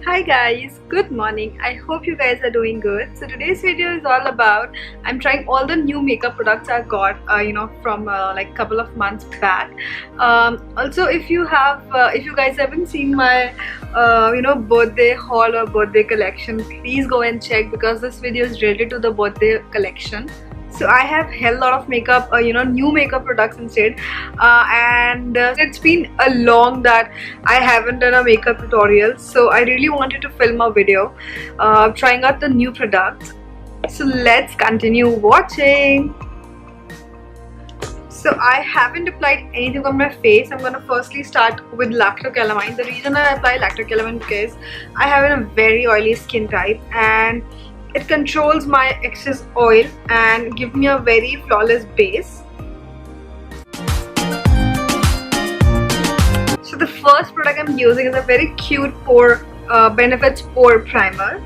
Hi guys, good morning. I hope you guys are doing good. So today's video is all about I'm trying all the new makeup products I got from like couple of months back. Also if you guys haven't seen my birthday haul or birthday collection, please go and check because this video is related to the birthday collection. So I have hell lot of makeup, new makeup products instead, and it's been a long that I haven't done a makeup tutorial. So I really wanted to film a video trying out the new products. So let's continue watching. So I haven't applied anything on my face. I'm gonna firstly start with lactocalamine. The reason I apply lactocalamine because I have a very oily skin type and it controls my excess oil and give me a very flawless base. So the first product I'm using is a very cute pore Benefits Pore Primer.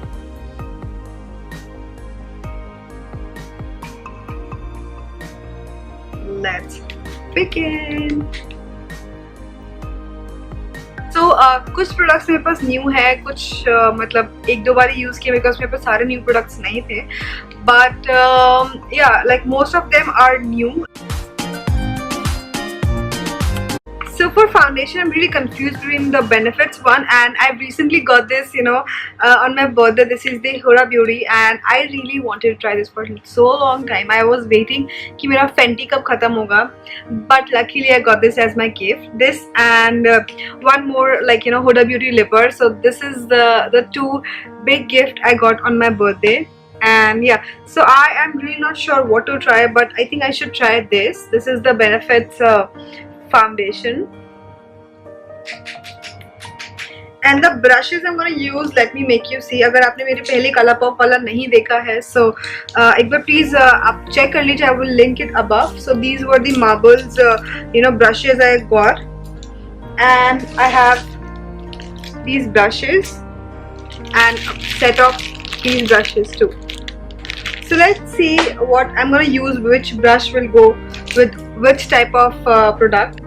Let's begin. So कुछ products मेरे पास new है, कुछ मतलब एक दो बार use किए because मेरे पास सारे न्यू प्रोडक्ट्स नहीं थे, but yeah, like most of them are new. So for foundation, I'm really confused between the Benefits one and I've recently got this, on my birthday. This is the Huda Beauty and I really wanted to try this for so long time. I was waiting कि मेरा Fenty कब खत्म होगा, but luckily I got this as my gift. This and one more Huda Beauty lipper. So this is the two big gift I got on my birthday. And yeah, so I am really not sure what to try, but I think I should try this. This is the Benefits foundation. And the brushes I'm gonna use, let me make you see. अगर आपने मेरी पहली Colourpop वाला नहीं देखा है, so एक बार please आप check कर लीजिए. I will link it above. So these were the marbles, brushes I got, and I have these brushes and a set of these brushes too. So let's see what I'm gonna use. Which brush will go with which type of product.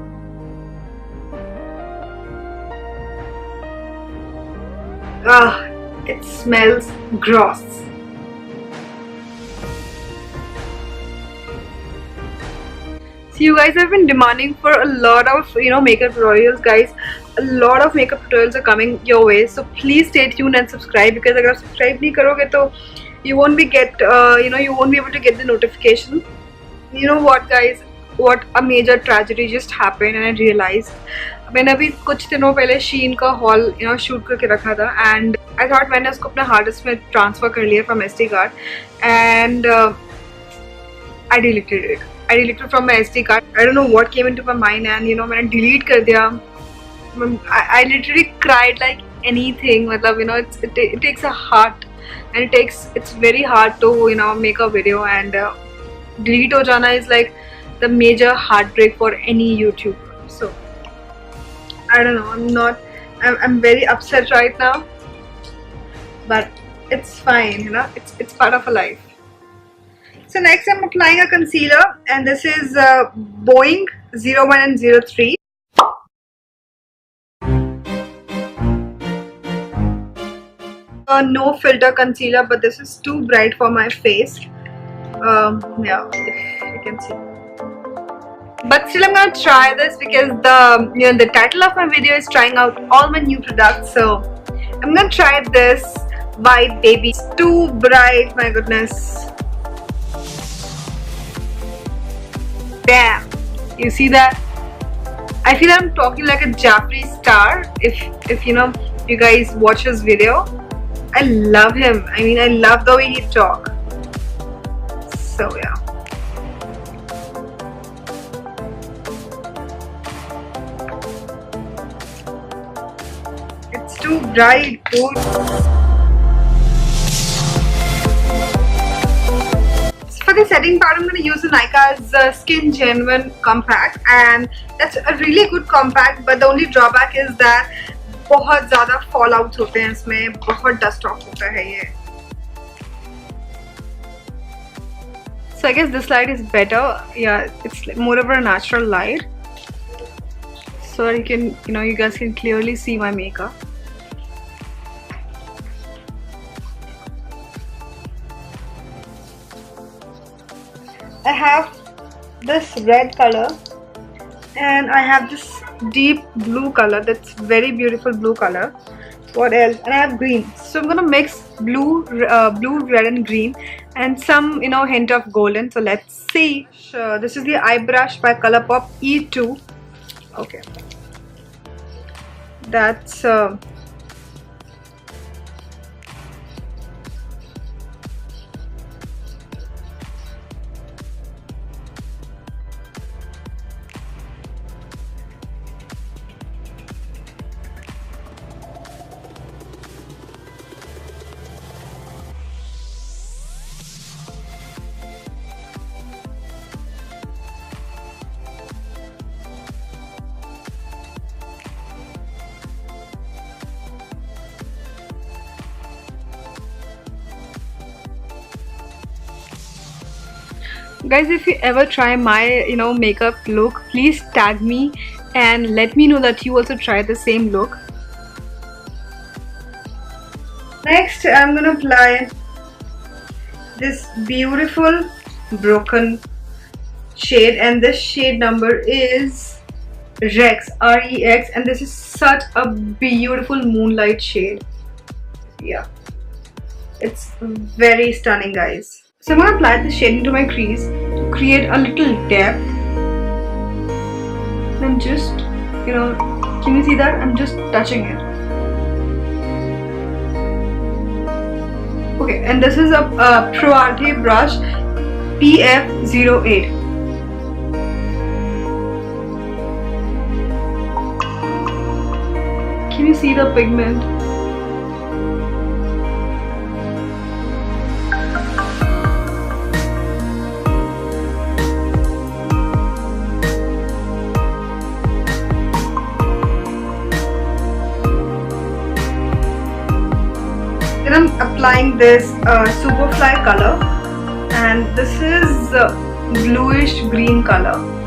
It smells gross. So you guys have been demanding for a lot of makeup tutorials, guys. A lot of makeup tutorials are coming your way, so please stay tuned and subscribe, because अगर आप subscribe नहीं करोगे तो you won't be able to get the notification. You know what, guys, what a major tragedy just happened and I realized. मैंने अभी कुछ दिनों पहले शीन का हॉल शूट करके रखा था एंड आई थॉट मैंने उसको अपने हार्ड डिस्क में ट्रांसफ़र कर लिया from SD card and I deleted from my SD card. I don't know what came into my mind and मैंने डिलीट कर दिया. I literally cried like anything. मतलब it takes a heart and it's very hard to make a video and delete हो जाना is like the major heartbreak for any YouTuber. So I don't know, I'm very upset right now, but it's fine, it's part of a life. So next I'm applying a concealer and this is Boeing 01 and 03. No filter concealer, but this is too bright for my face. Yeah, if you can see. But still I'm gonna try this because the title of my video is trying out all my new products. So I'm gonna try this white baby. It's too bright, my goodness. Damn, you see that? I feel I'm talking like a Jaffrey Star. If you guys watch his video, I love him. I mean, I love the way he talks. So yeah. It's too bright, dude. So for the setting part, I'm going to use the Nykaa's Skin Genuine Compact, and that's a really good compact. But the only drawback is that बहुत ज़्यादा fall out होते हैं इसमें, बहुत dust of होता है ये. So I guess this light is better. Yeah, it's more of a natural light. so that you can, you guys can clearly see my makeup. I have this red color and I have this deep blue color. That's very beautiful blue color. What else? And I have green. So I'm gonna mix blue, red, and green, and some hint of golden. So let's see. Sure, this is the eye brush by Colourpop E2. Okay, that's guys, if you ever try my makeup look, please tag me and let me know that you also try the same look. Next, I'm gonna apply this beautiful broken shade, and this shade number is Rex, R-E-X, and this is such a beautiful moonlight shade. Yeah, it's very stunning, guys. So I'm going to apply this shade into my crease to create a little depth. Then just, can you see that? I'm just touching it. Okay, and this is a Pro Arte brush PF08. Can you see the pigment? I'm applying this Superfly color, and this is bluish green color.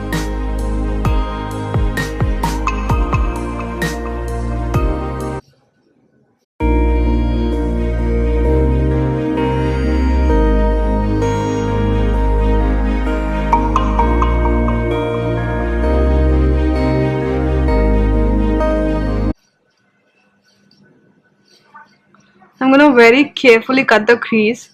I'm going to very carefully cut the crease.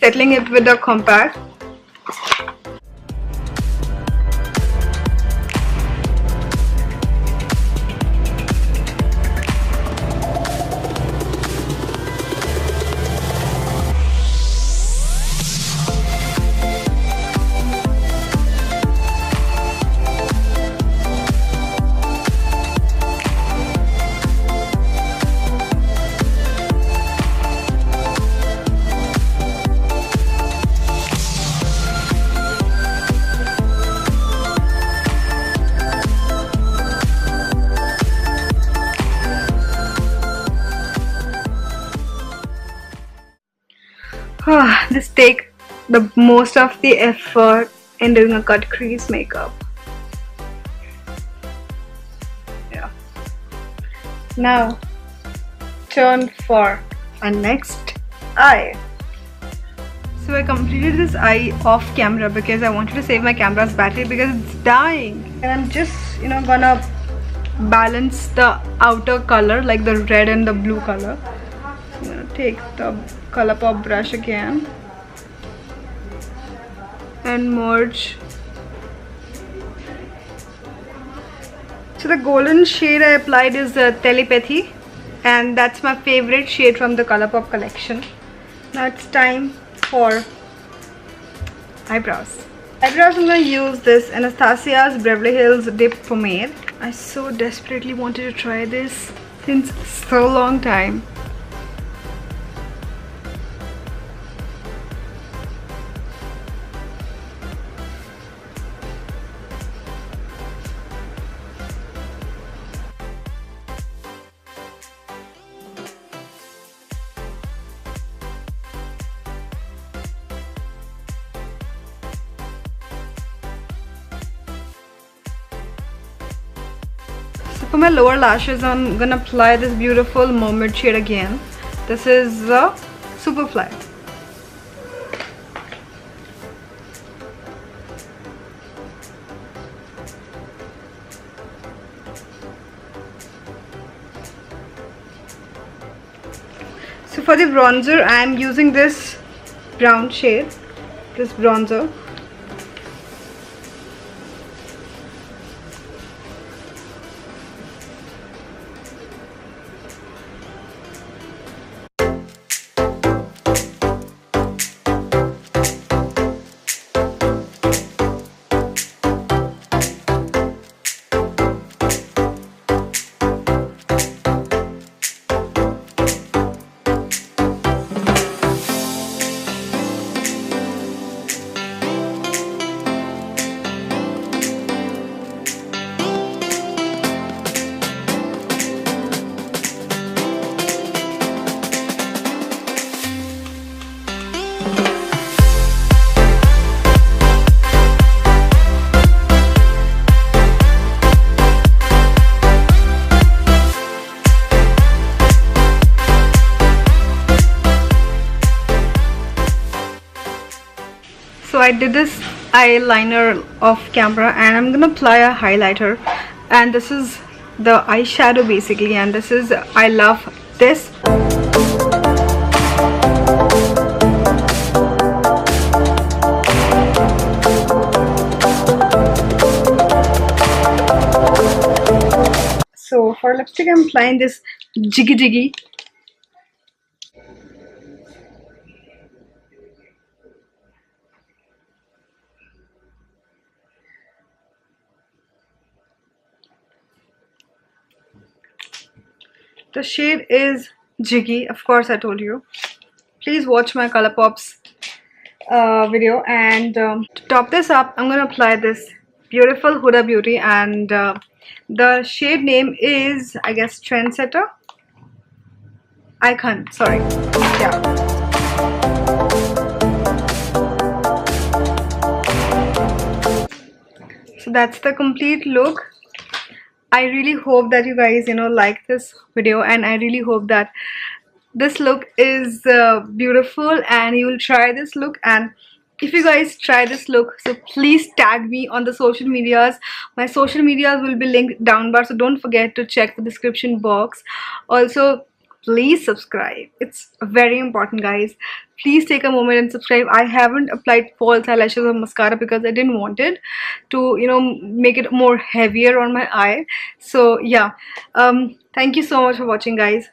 Settling it with the compact. This take the most of the effort in doing a cut crease makeup. Yeah. Now turn for our next eye. So I completed this eye off camera because I wanted to save my camera's battery because it's dying. And I'm just gonna balance the outer color, like the red and the blue color. I'm gonna take the Colourpop brush again and merge. So the golden shade I applied is Telepathy, and that's my favorite shade from the Colourpop collection. Now it's time for eyebrows. Eyebrows, I'm going to use this Anastasia's Beverly Hills Dip Pomade. I so desperately wanted to try this since so long time. For my lower lashes, I'm gonna apply this beautiful mermaid shade again. This is Superfly. So for the bronzer, I'm using this brown shade, this bronzer. So I did this eyeliner off camera and I'm gonna apply a highlighter, and this is the eyeshadow basically, and this is I love this. So for lipstick, I'm applying this ZIGGIE. The shade is ZIGGIE, of course I told you. Please watch my Colourpop's video. And to top this up, I'm gonna apply this beautiful Huda Beauty, and the shade name is, I guess, Trendsetter Icon, sorry. Yeah. So that's the complete look. I really hope that you guys like this video, and I really hope that this look is beautiful and you will try this look. And if you guys try this look, so please tag me on the social medias. My social medias will be linked down below, so don't forget to check the description box. Also, please subscribe, it's very important, guys. Please take a moment and subscribe. I haven't applied false eyelashes or mascara because I didn't want it to make it more heavier on my eye. So yeah, thank you so much for watching, guys.